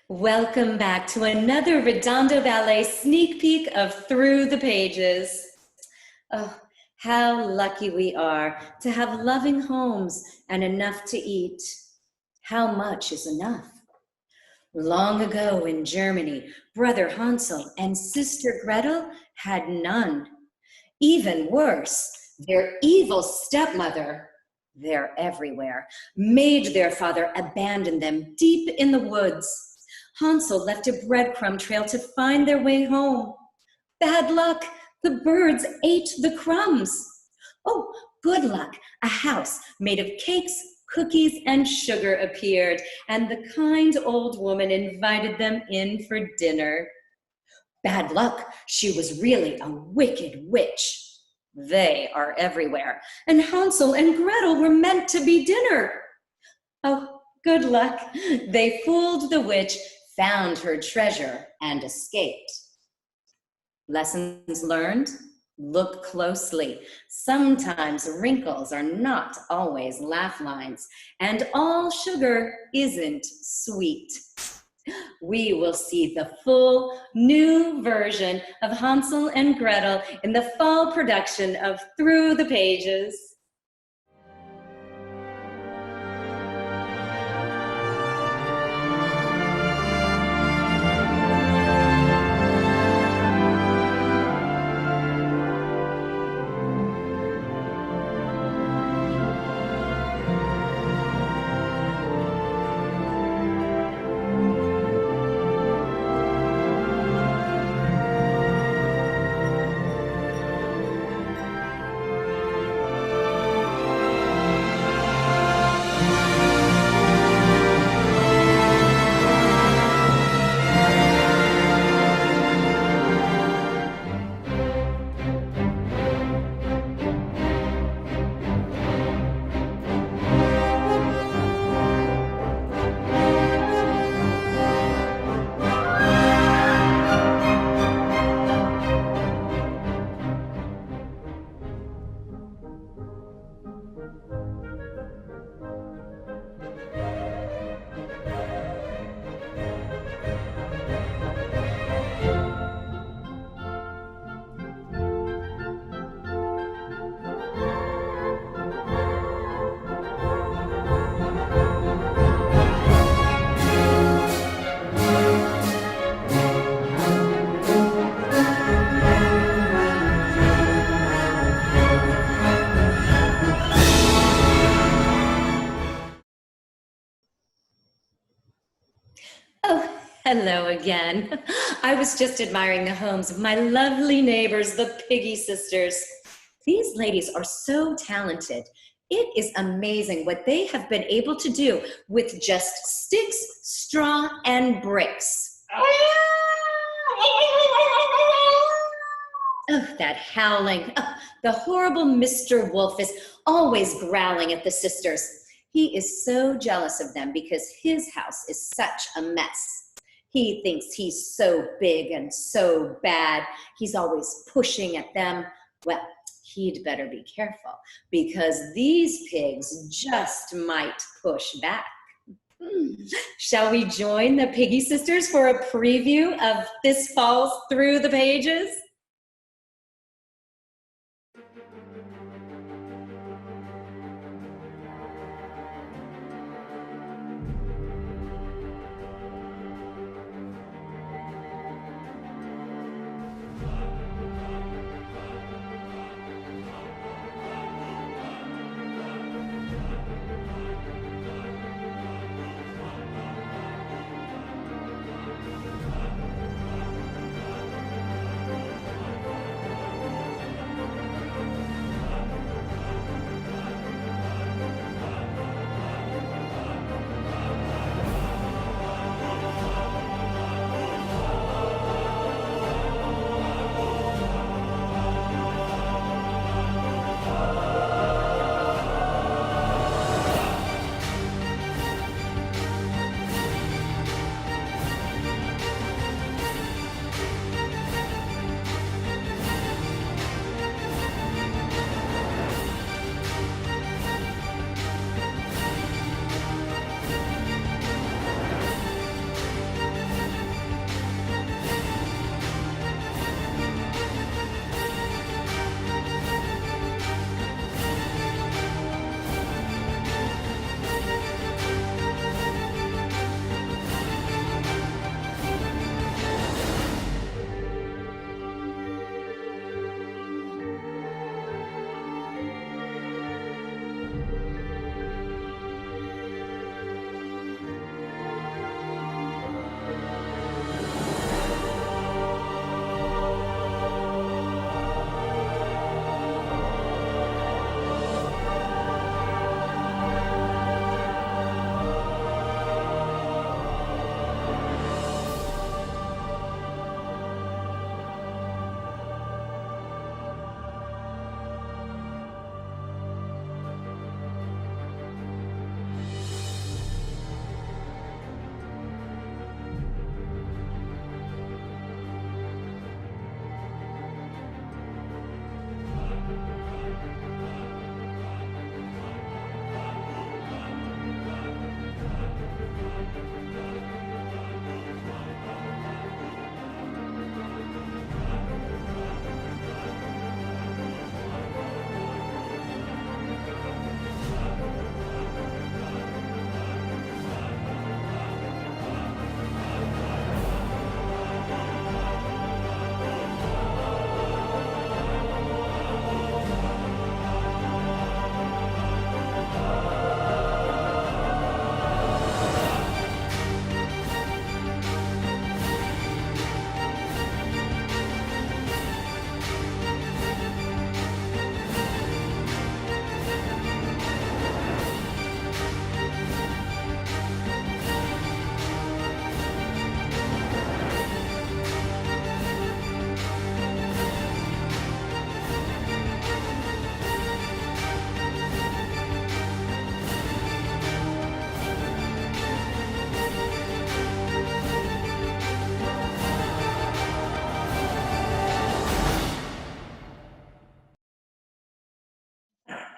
Welcome back to another Redondo Ballet sneak peek of Through the Pages. Oh, how lucky we are to have loving homes and enough to eat. How much is enough? Long ago in Germany, brother Hansel and sister Gretel had none. Even worse, their evil stepmother, they're everywhere, made their father abandon them deep in the woods. Hansel left a breadcrumb trail to find their way home. Bad luck, the birds ate the crumbs. Oh, good luck, a house made of cakes, cookies, and sugar appeared, and the kind old woman invited them in for dinner. Bad luck, she was really a wicked witch. They are everywhere, and Hansel and Gretel were meant to be dinner. Oh, good luck, they fooled the witch, found her treasure, and escaped. Lessons learned? Look closely. Sometimes wrinkles are not always laugh lines, and all sugar isn't sweet. We will see the full new version of Hansel and Gretel in the fall production of Through the Pages. Oh, hello again. I was just admiring the homes of my lovely neighbors, the Piggy sisters. These ladies are so talented. It is amazing what they have been able to do with just sticks, straw, and bricks. Oh, that howling. Oh, the horrible Mr. Wolf is always growling at the sisters. He is so jealous of them because his house is such a mess. He thinks he's so big and so bad. He's always pushing at them. Well, he'd better be careful because these pigs just might push back. Shall we join the Piggy sisters for a preview of this fall's Through the Pages?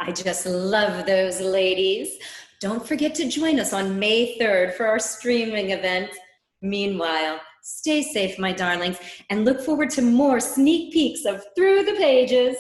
I just love those ladies. Don't forget to join us on May 3rd for our streaming event. Meanwhile, stay safe, my darlings, and look forward to more sneak peeks of Through the Pages.